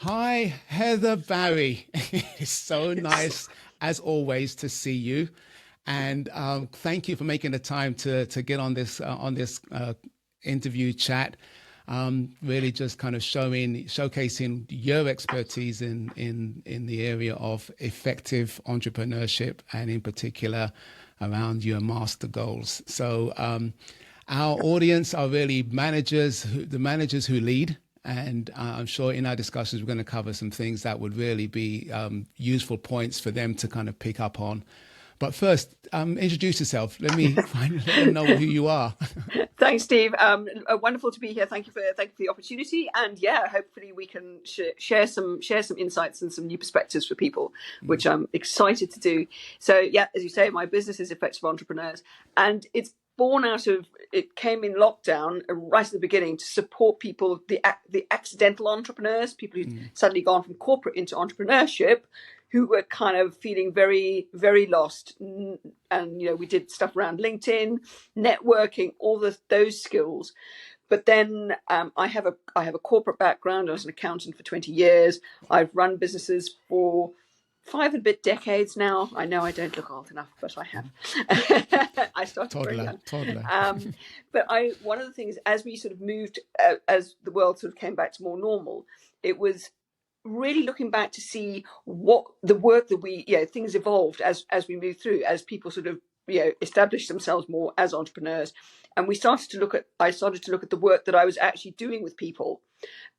Hi, Heather Barrie. It's so nice, as always, to see you, and thank you for making the time to get on this interview chat. Really, just kind of showcasing your expertise in the area of effective entrepreneurship, and in particular around your master goals. So, our audience are really the managers who lead. And I'm sure in our discussions, we're going to cover some things that would really be useful points for them to kind of pick up on. But first, introduce yourself. Let them know who you are. Thanks, Steve. Wonderful to be here. Thank you for the opportunity. And yeah, hopefully we can share some insights and some new perspectives for people, which I'm excited to do. So yeah, as you say, my business is Effective Entrepreneurs, and it's born out of, it came in lockdown right at the beginning to support people, the accidental entrepreneurs, people who've suddenly gone from corporate into entrepreneurship, who were kind of feeling very, very lost. And, we did stuff around LinkedIn, networking, all those skills. But then I have a corporate background. I was an accountant for 20 years. I've run businesses for 5 and a bit decades now. I know I don't look old enough, but I have. I started very young. Toddler. But one of the things, as we sort of moved, as the world sort of came back to more normal, it was really looking back to see what the work that things evolved as we moved through, as people sort of established themselves more as entrepreneurs. And I started to look at the work that I was actually doing with people,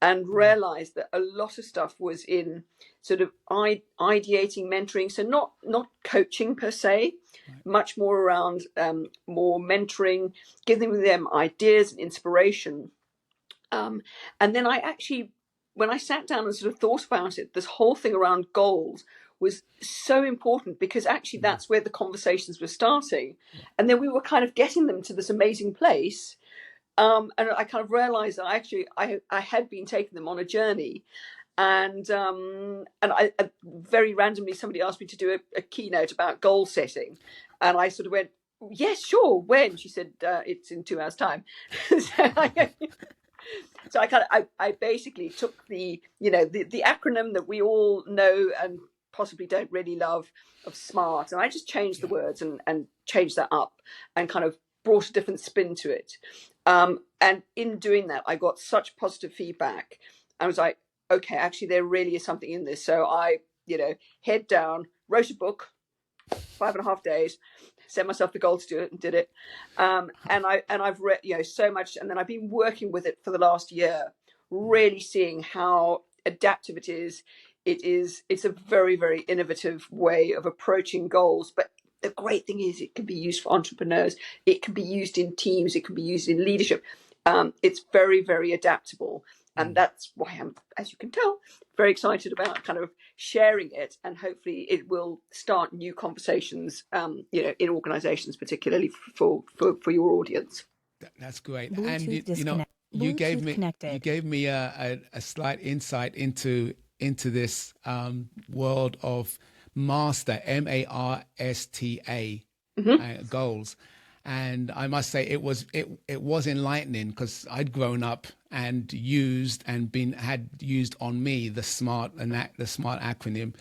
and realized that a lot of stuff was in sort of ideating, mentoring. So not coaching per se, much more around more mentoring, giving them ideas and inspiration. And then when I sat down and sort of thought about it, this whole thing around goals was so important, because actually that's where the conversations were starting. And then we were kind of getting them to this amazing place. And I kind of realized that I had been taking them on a journey. And I very randomly, somebody asked me to do a keynote about goal setting. And I sort of went, yes, sure. When? She said, it's in 2 hours' time. So I basically took the acronym that we all know and possibly don't really love, of SMART, and I just changed the words and changed that up and kind of brought a different spin to it. And in doing that, I got such positive feedback. I was like, okay, actually there really is something in this. So I, head down, wrote a book, 5.5 days, set myself the goal to do it, and did it. And I've read so much, and then I've been working with it for the last year, really seeing how adaptive it is. It's a very, very innovative way of approaching goals. But the great thing is it can be used for entrepreneurs, it can be used in teams, it can be used in leadership. It's very, very adaptable. And that's why I'm, as you can tell, very excited about kind of sharing it, and hopefully it will start new conversations, in organizations, particularly for your audience. That's great. Bluetooth And you gave me connected. a slight insight into this world of MARSTA, MARSTA, goals. And I must say it was enlightening, because I'd grown up and had used on me the SMART acronym,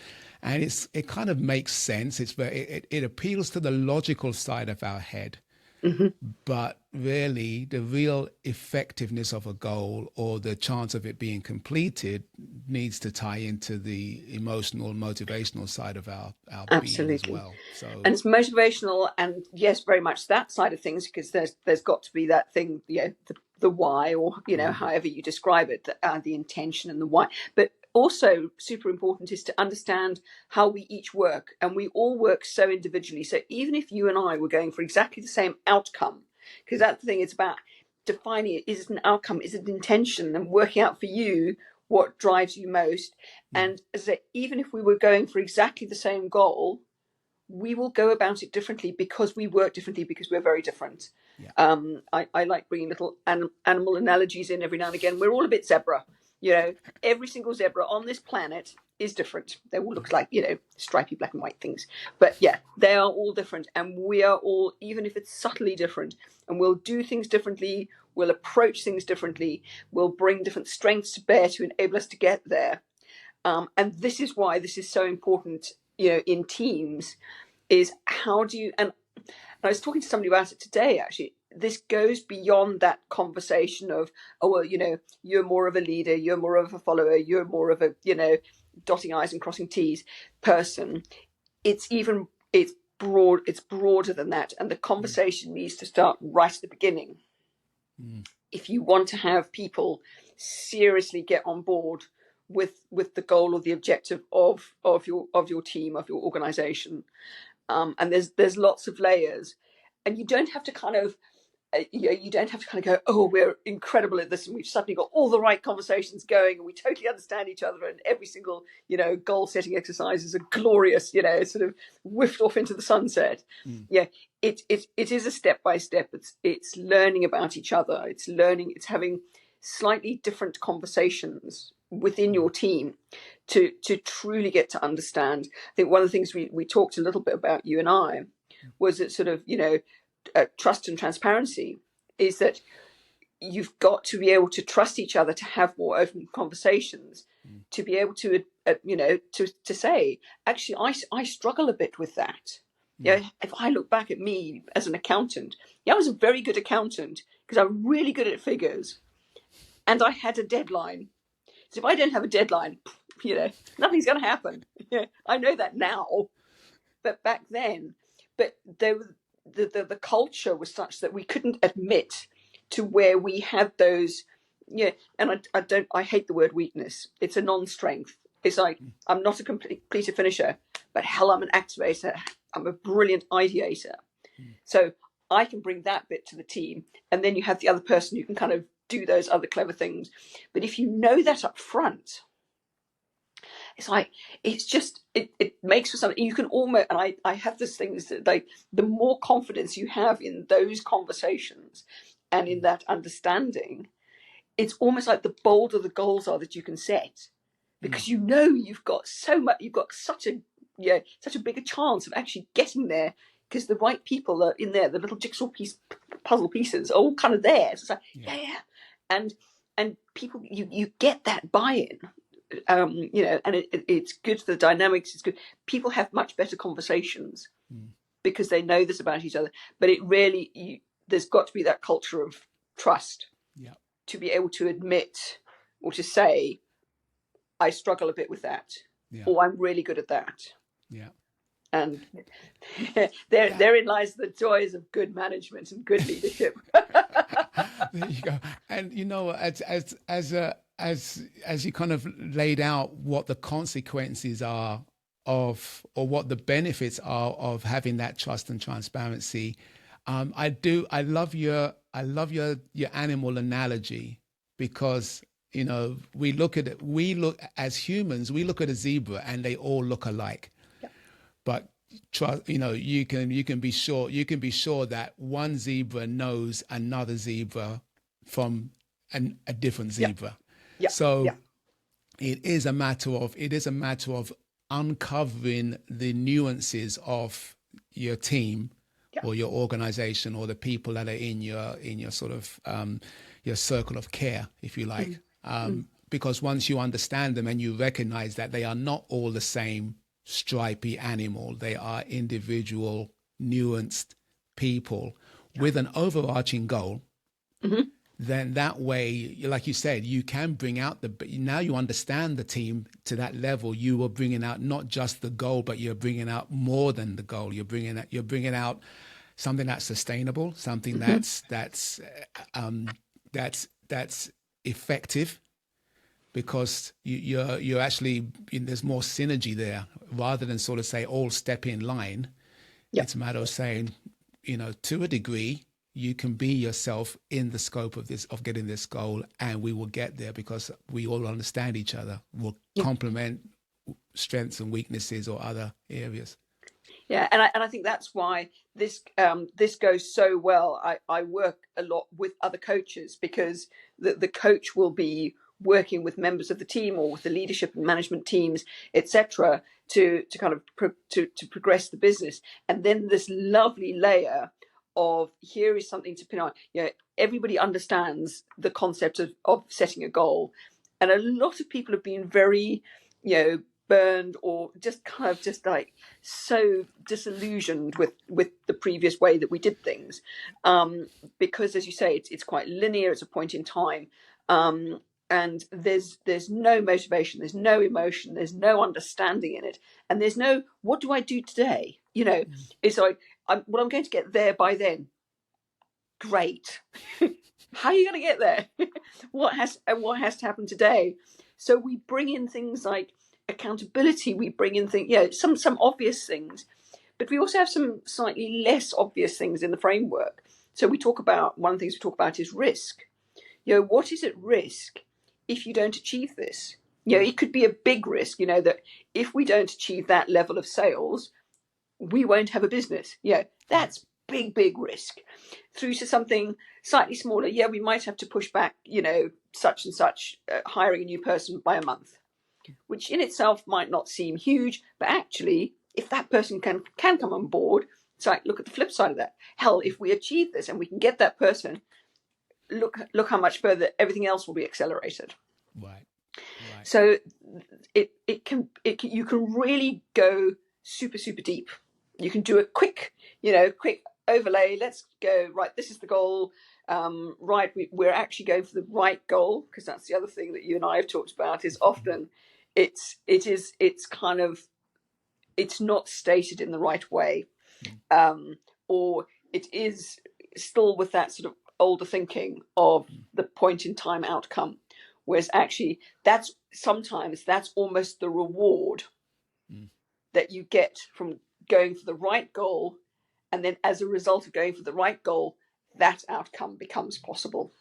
and it kind of makes sense. It appeals to the logical side of our head, but really the real effectiveness of a goal, or the chance of it being completed, needs to tie into the emotional, motivational side of our being as well. So, and it's motivational, and yes, very much that side of things, because there's got to be that thing, the why, or however you describe it, the intention and the why. But also super important is to understand how we each work, and we all work so individually. So even if you and I were going for exactly the same outcome, because that's the thing, it's about defining it. Is it an outcome? Is it an intention? And working out for you what drives you most. And as I say, even if we were going for exactly the same goal, we will go about it differently, because we work differently, because we're very different. I like bringing little animal analogies in every now and again. We're all a bit zebra. Every single zebra on this planet is different. They all look like, stripy black and white things. But yeah, they are all different. And we are all, even if it's subtly different, and we'll do things differently, we'll approach things differently, we'll bring different strengths to bear to enable us to get there. And this is why this is so important, in teams, is how do you, and I was talking to somebody about it today, actually. This goes beyond that conversation of, oh, well, you're more of a leader, you're more of a follower, you're more of a, dotting I's and crossing T's person. It's broader than that. And the conversation needs to start right at the beginning. If you want to have people seriously get on board with the goal or the objective of your team, of your organization. And there's lots of layers, and you don't have to kind of go, oh, we're incredible at this and we've suddenly got all the right conversations going and we totally understand each other and every single goal setting exercise is a glorious sort of whiffed off into the sunset. It is a step by step. It's learning about each other. It's having slightly different conversations within your team to truly get to understand. I think one of the things we talked a little bit about, you and I, was that sort of trust and transparency, is that you've got to be able to trust each other, to have more open conversations, to be able to to say, actually, I struggle a bit with that. If I look back at me as an accountant, I was a very good accountant because I'm really good at figures, and I had a deadline. So if I don't have a deadline, nothing's going to happen. I know that now, but back then, the culture was such that we couldn't admit to where we had those. And I hate the word weakness. It's a non-strength. It's like, I'm not a completer finisher, but hell, I'm an activator. I'm a brilliant ideator. So I can bring that bit to the team, and then you have the other person who can kind of do those other clever things. But if you know that up front, it's like, it makes for something you can almost, and I have this thing is that, like, the more confidence you have in those conversations and in that understanding, it's almost like the bolder the goals are that you can set, because you've got such a bigger chance of actually getting there, because the right people are in there, the little jigsaw puzzle pieces are all kind of there. So it's like, and people, you get that buy-in, and it's good for the dynamics. It's good. People have much better conversations because they know this about each other. But it really, there's got to be that culture of trust to be able to admit or to say, I struggle a bit with that, or I'm really good at that. And therein lies the joys of good management and good leadership. There you go. And as you kind of laid out what the consequences are of, or what the benefits are of having that trust and transparency, I love your animal analogy, because we look as humans, we look at a zebra and they all look alike. But you can be sure that one zebra knows another zebra from a different zebra. It is a matter of uncovering the nuances of your team or your organization or the people that are in your sort of your circle of care, if you like. Because once you understand them and you recognize that they are not all the same stripy animal, they are individual, nuanced people with an overarching goal, then that way, like you said, you can bring out now you understand the team to that level. You are bringing out not just the goal, but you're bringing out more than the goal. You're bringing out something that's sustainable, something that's effective, because you're actually, there's more synergy there, rather than sort of say all step in line. It's a matter of saying, to a degree, you can be yourself in the scope of getting this goal, and we will get there because we all understand each other. We'll complement strengths and weaknesses or other areas. Yeah, and I think that's why this goes so well. I work a lot with other coaches, because the coach will be working with members of the team or with the leadership and management teams, etc., to kind of to progress the business. And then this lovely layer of, here is something to pin on. Everybody understands the concept of setting a goal, and a lot of people have been very burned, or just kind of just like so disillusioned with the previous way that we did things, because as you say, it's quite linear. It's a point in time, and there's no motivation, there's no emotion, there's no understanding in it, and there's no what do I do today. It's like I'm going to get there by then. Great. How are you going to get there? what has to happen today? So we bring in things like accountability. We bring in things, some obvious things, but we also have some slightly less obvious things in the framework. So one of the things we talk about is risk. What is at risk if you don't achieve this? It could be a big risk, that if we don't achieve that level of sales, we won't have a business. That's big risk. Through to something slightly smaller, we might have to push back, such and such, hiring a new person by a month, which in itself might not seem huge, but actually, if that person can come on board, it's like, look at the flip side of that. Hell, if we achieve this and we can get that person, look how much further everything else will be accelerated. Right. So you can really go super deep. You can do a quick overlay. Let's go, right, this is the goal. Right, we're actually going for the right goal, because that's the other thing that you and I have talked about, is often it's not stated in the right way, or it is still with that sort of older thinking of the point in time outcome, whereas actually that's almost the reward that you get from going for the right goal, and then as a result of going for the right goal, that outcome becomes possible.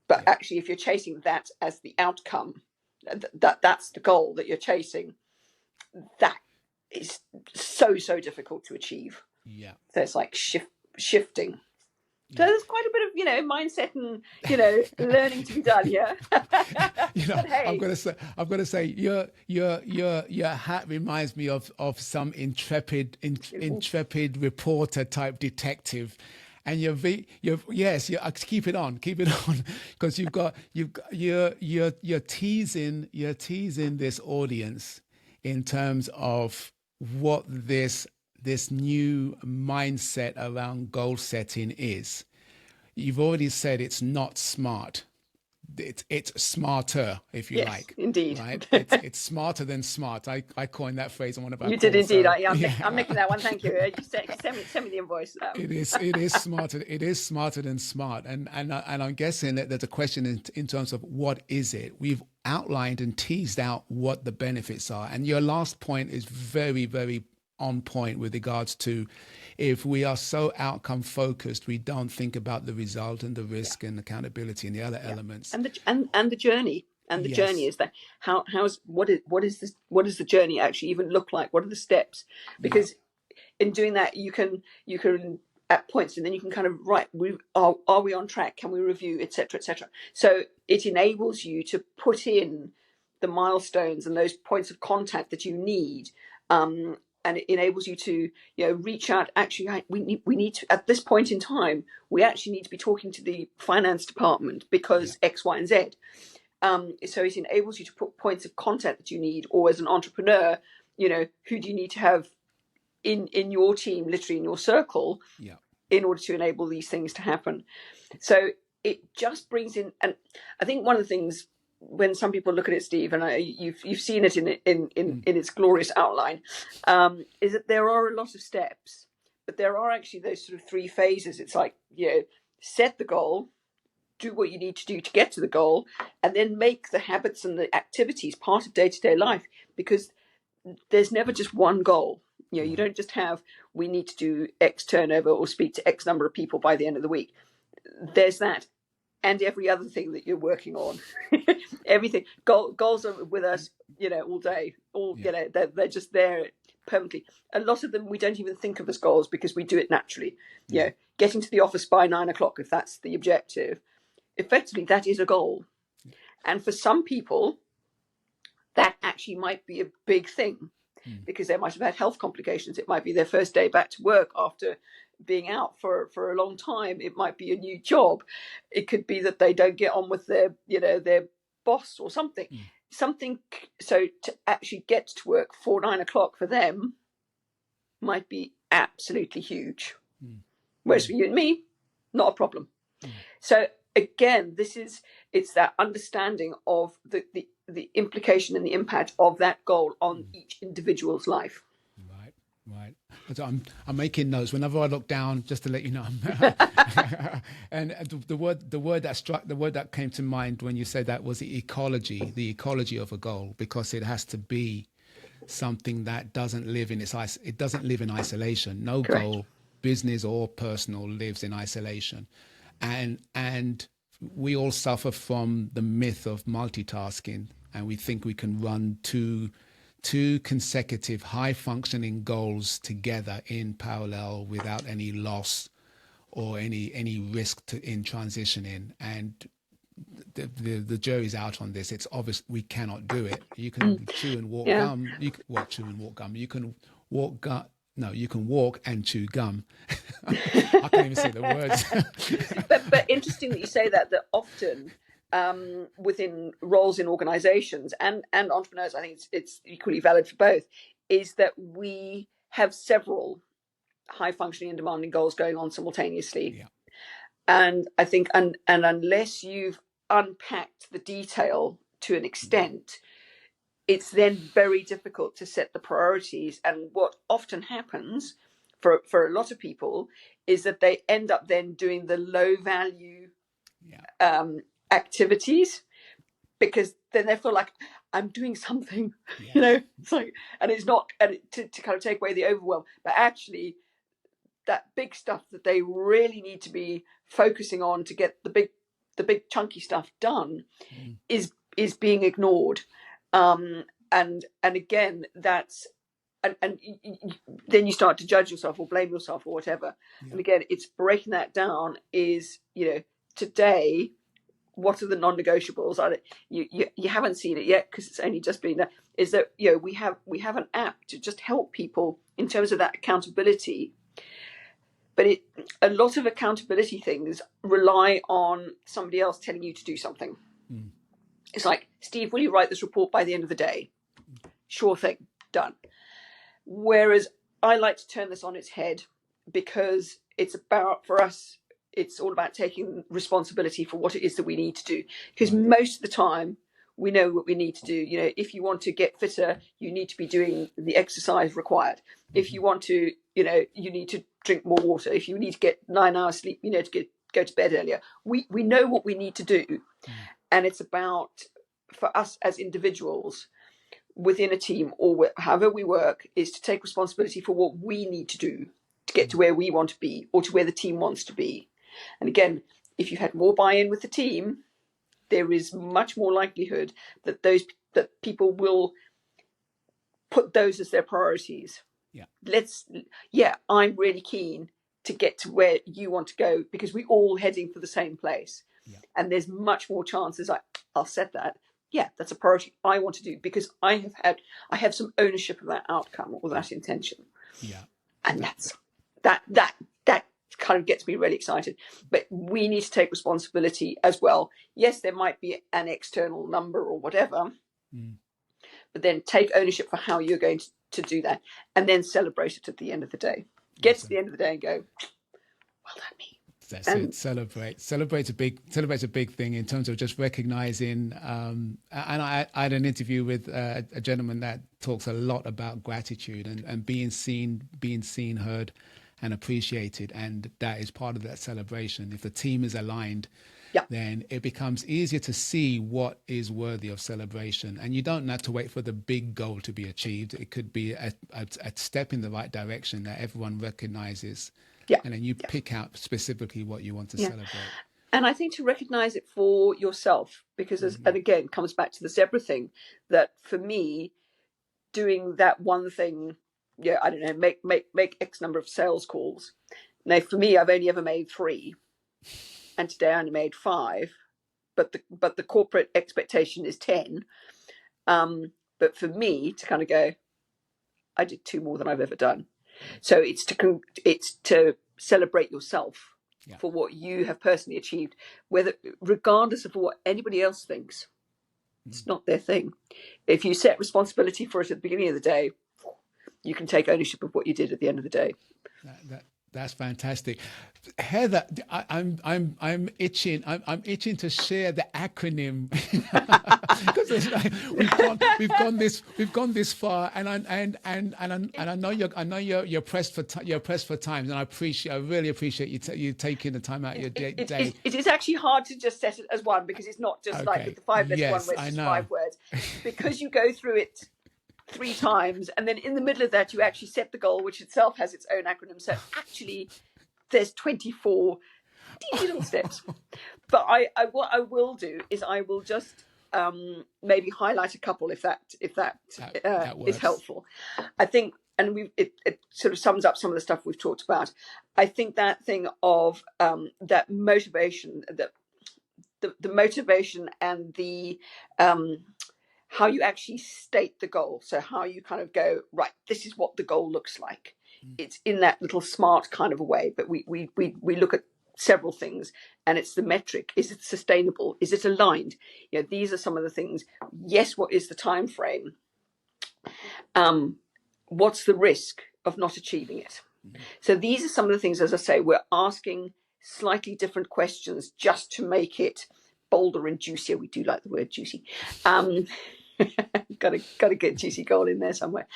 But actually, if you're chasing that as the outcome, that's the goal that you're chasing, that is so difficult to achieve. So it's like shifting. So there's quite a bit of mindset and learning to be done. Hey. I'm gonna say your hat reminds me of some intrepid reporter type detective, and keep it on because you're teasing this audience in terms of what this new mindset around goal setting is. You've already said it's not smart. It's smarter, if you like. Indeed. Right? It's smarter than smart. I coined that phrase on one of our calls. You did indeed. I'm making that one. Thank you. You send me the invoice. It is smarter. It is smarter than smart. And I'm guessing that there's a question in terms of what is it? We've outlined and teased out what the benefits are. And your last point is very, very on point with regards to, if we are so outcome focused, we don't think about the result and the risk and accountability and the other elements and the journey. And the journey is that what is the journey actually even look like? What are the steps? Because in doing that, you can at points, and then you can kind of are we on track? Can we review, etc. So it enables you to put in the milestones and those points of contact that you need. And it enables you to, reach out. Actually, we need to, at this point in time, we actually need to be talking to the finance department because X, Y, and Z. So it enables you to put points of contact that you need, or as an entrepreneur, who do you need to have in your team, literally in your circle, in order to enable these things to happen. So it just brings in, and I think one of the things, when some people look at it, Steve, and you've seen it in its glorious outline, is that there are a lot of steps, but there are actually those sort of three phases. It's like, set the goal, do what you need to do to get to the goal, and then make the habits and the activities part of day-to-day life, because there's never just one goal. You don't just have, we need to do X turnover or speak to X number of people by the end of the week. There's that. And every other thing that you're working on, everything. Goals are with us, all day. They're just there permanently. A lot of them we don't even think of as goals because we do it naturally. Getting to the office by 9 o'clock, if that's the objective, effectively that is a goal. And for some people, that actually might be a big thing because they might have had health complications. It might be their first day back to work after being out for a long time. It might be a new job. It could be that they don't get on with their boss or something. something, so to actually get to work for 9 o'clock for them might be absolutely huge. Whereas for you and me, not a problem. So again, it's that understanding of the implication and the impact of that goal on each individual's life. Right. So I'm making notes whenever I look down, just to let you know. And the word that came to mind when you said that was the ecology of a goal, because it has to be something that doesn't live in isolation. No Correct. goal, business or personal, lives in isolation, and we all suffer from the myth of multitasking, and we think we can run two consecutive high functioning goals together in parallel without any loss or any risk in transitioning. And the jury's out on this. It's obvious we cannot do it. You can chew and walk gum. You can chew and walk gum. You can walk gum. No, you can walk and chew gum. I can't even say the words. but interesting that you say that often within roles in organizations and entrepreneurs, I think it's equally valid for both, is that we have several high functioning and demanding goals going on simultaneously. Yeah. And I think, and unless you've unpacked the detail to an extent, it's then very difficult to set the priorities. And what often happens for a lot of people is that they end up then doing the low value activities, because then they feel like I'm doing something, it's like, and it's not, and to kind of take away the overwhelm, but actually that big stuff that they really need to be focusing on to get the big chunky stuff done is being ignored. And again, that's, and then you start to judge yourself or blame yourself or whatever. And again, it's breaking that down is, today, what are the non-negotiables? You haven't seen it yet because it's only just been there. Is that we have an app to just help people in terms of that accountability. But a lot of accountability things rely on somebody else telling you to do something. It's like, Steve, will you write this report by the end of the day? Sure thing, done. Whereas I like to turn this on its head, because it's about, for us, it's all about taking responsibility for what it is that we need to do. Because most of the time, we know what we need to do. If you want to get fitter, you need to be doing the exercise required. If you want to, you need to drink more water. If you need to get 9 hours sleep, to go to bed earlier. We know what we need to do. And it's about, for us as individuals within a team or however we work, is to take responsibility for what we need to do to get to where we want to be, or to where the team wants to be. And again, if you've had more buy-in with the team, there is much more likelihood that that people will put those as their priorities. I'm really keen to get to where you want to go, because we're all heading for the same place. And there's much more chances I'll set that. That's a priority I want to do, because I have some ownership of that outcome or that intention. And that kind of gets me really excited. But we need to take responsibility as well. Yes, there might be an external number or whatever, but then take ownership for how you're going to do that, and then celebrate it at the end of the day. Get to the end of the day and go, well done me. That's it. Celebrate's a big thing in terms of just recognizing. And I had an interview with a gentleman that talks a lot about gratitude and being seen, heard, and appreciated, and that is part of that celebration. If the team is aligned, then it becomes easier to see what is worthy of celebration, and you don't have to wait for the big goal to be achieved. It could be a step in the right direction that everyone recognizes. And then you pick out specifically what you want to celebrate. And I think to recognize it for yourself, because and again, comes back to the zebra thing, that for me, doing that one thing, I don't know, make X number of sales calls. Now, for me, I've only ever made 3, and today I only made 5, but the corporate expectation is 10. But for me to kind of go, I did 2 more than I've ever done. So it's to celebrate yourself for what you have personally achieved, regardless of what anybody else thinks. It's not their thing. If you set responsibility for it at the beginning of the day, you can take ownership of what you did at the end of the day. That's fantastic, Heather. I'm itching. I'm itching to share the acronym because we've gone this far, and I know you're pressed for time, and I really appreciate you taking the time out of your day. It is actually hard to just set it as one, because it's not just like with the 5 letter one where it's just 5 words, because you go through it 3 times, and then in the middle of that you actually set the goal, which itself has its own acronym. So actually there's 24 little steps. But what I will do is I will just maybe highlight a couple, if that is helpful. I think, and it sort of sums up some of the stuff we've talked about. I think that thing of that motivation, the motivation and the how you actually state the goal. So how you kind of go, right, this is what the goal looks like. It's in that little SMART kind of a way, but we look at several things, and it's the metric. Is it sustainable? Is it aligned? These are some of the things. Yes, what is the time frame? What's the risk of not achieving it? So these are some of the things, as I say, we're asking slightly different questions just to make it bolder and juicier. We do like the word juicy. Got to get juicy goal in there somewhere.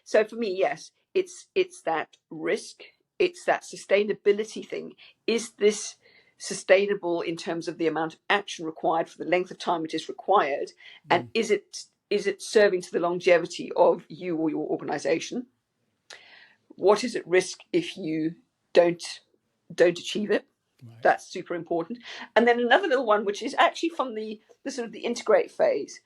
So for me, yes, it's that risk, it's that sustainability thing. Is this sustainable in terms of the amount of action required for the length of time it is required, and is it serving to the longevity of you or your organization? What is at risk if you don't achieve it? Right. That's super important. And then another little one, which is actually from the sort of the integrate phase,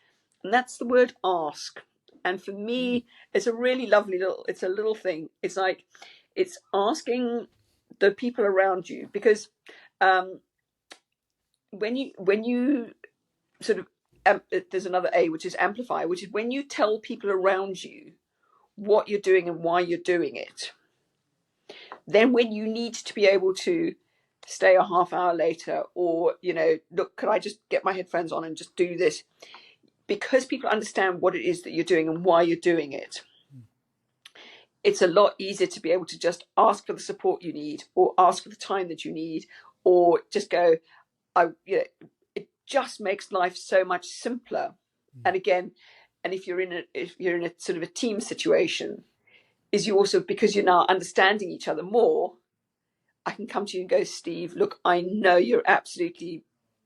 and that's the word ask. And for me, it's a really lovely little thing. It's like, it's asking the people around you, because when you sort of there's another A, which is amplify, which is when you tell people around you what you're doing and why you're doing it, then when you need to be able to stay a half hour later, or look, could I just get my headphones on and just do this, because people understand what it is that you're doing and why you're doing it, it's a lot easier to be able to just ask for the support you need, or ask for the time that you need, or just go, it just makes life so much simpler. And again, and if you're in a sort of a team situation, is you also, because you're now understanding each other more, I can come to you and go, Steve, look, I know you're absolutely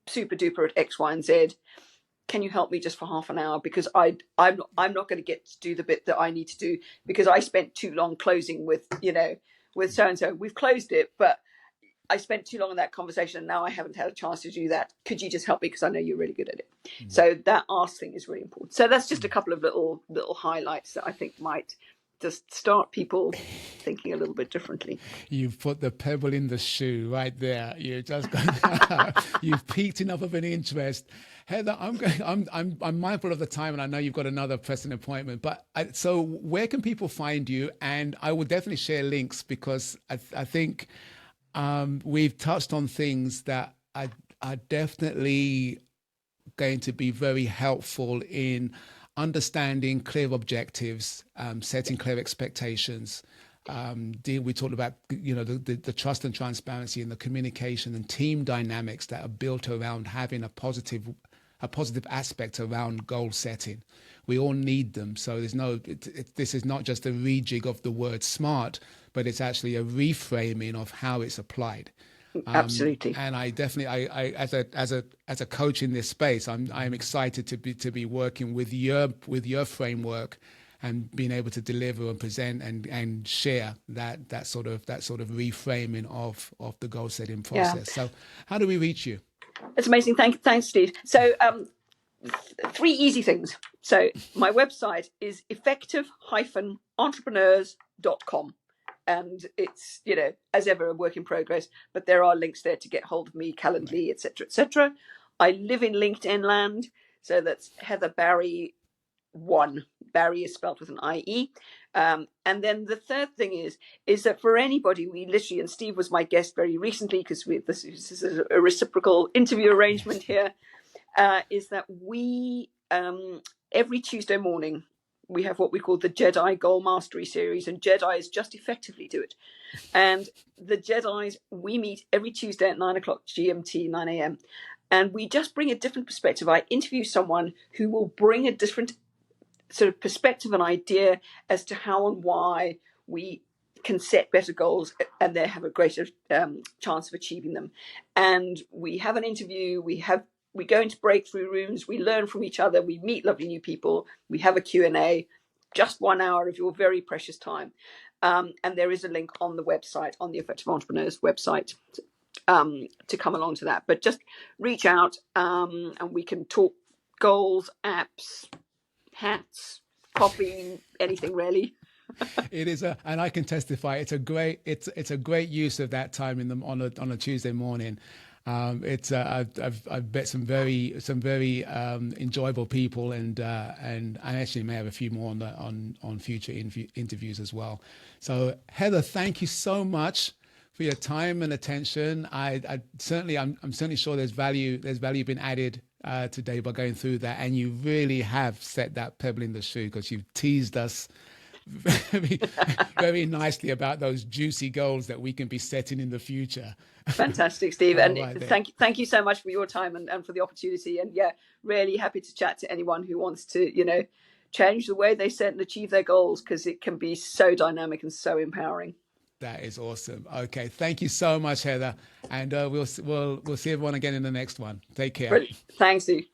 super duper at X, Y, and Z. Can you help me just for half an hour? Because I'm not going to get to do the bit that I need to do, because I spent too long closing with so and so. We've closed it, but I spent too long in that conversation, and now I haven't had a chance to do that. Could you just help me, because I know you're really good at it? So that ask thing is really important. So that's just a couple of little highlights that I think might just start people thinking a little bit differently. You've put the pebble in the shoe right there. You've piqued enough of an interest. Heather, I'm mindful of the time, and I know you've got another pressing appointment. But so where can people find you? And I will definitely share links, because I think we've touched on things that are definitely going to be very helpful in understanding clear objectives, setting clear expectations. We talked about the trust and transparency and the communication and team dynamics that are built around having a positive aspect around goal setting. We all need them. So this is not just a rejig of the word SMART, but it's actually a reframing of how it's applied. Absolutely. And I definitely, as a coach in this space, I'm excited to be working with your framework and being able to deliver and present and share that sort of reframing of the goal setting process. Yeah. So how do we reach you? It's amazing. Thanks, Steve. So 3 easy things. So my website is effective-entrepreneurs.com. And it's, as ever, a work in progress, but there are links there to get hold of me, Calendly, etc., etc. I live in LinkedIn land, so that's Heather Barrie 1. Barrie is spelled with an IE. And then the third thing is that for anybody, we literally, and Steve was my guest very recently, because this is a reciprocal interview arrangement here. is that we every Tuesday morning we have what we call the Jedi Goal Mastery series, and Jedi's just effectively do it. And the Jedi's, we meet every Tuesday at 9 o'clock GMT, 9 a.m. And we just bring a different perspective. I interview someone who will bring a different sort of perspective and idea as to how and why we can set better goals and they have a greater chance of achieving them. And we have an interview, we go into breakthrough rooms, we learn from each other, we meet lovely new people, we have a Q&A, just 1 hour of your very precious time. And there is a link on the website, on the Effective Entrepreneurs website, to come along to that. But just reach out and we can talk goals, apps, hats, coffee, anything really. It is and I can testify. It's a great use of that time on a Tuesday morning. I've met some very enjoyable people, and I actually may have a few more on future interviews as well. So Heather, thank you so much for your time and attention. I'm certainly sure there's value been added today by going through that, and you really have set that pebble in the shoe, because you've teased us very, very nicely about those juicy goals that we can be setting in the future. Fantastic, Steve. And right, thank you so much for your time and for the opportunity. And yeah, really happy to chat to anyone who wants to, change the way they set and achieve their goals, because it can be so dynamic and so empowering. That is awesome. Okay, thank you so much, Heather, and we'll see everyone again in the next one. Take care. Brilliant. Thanks, Steve.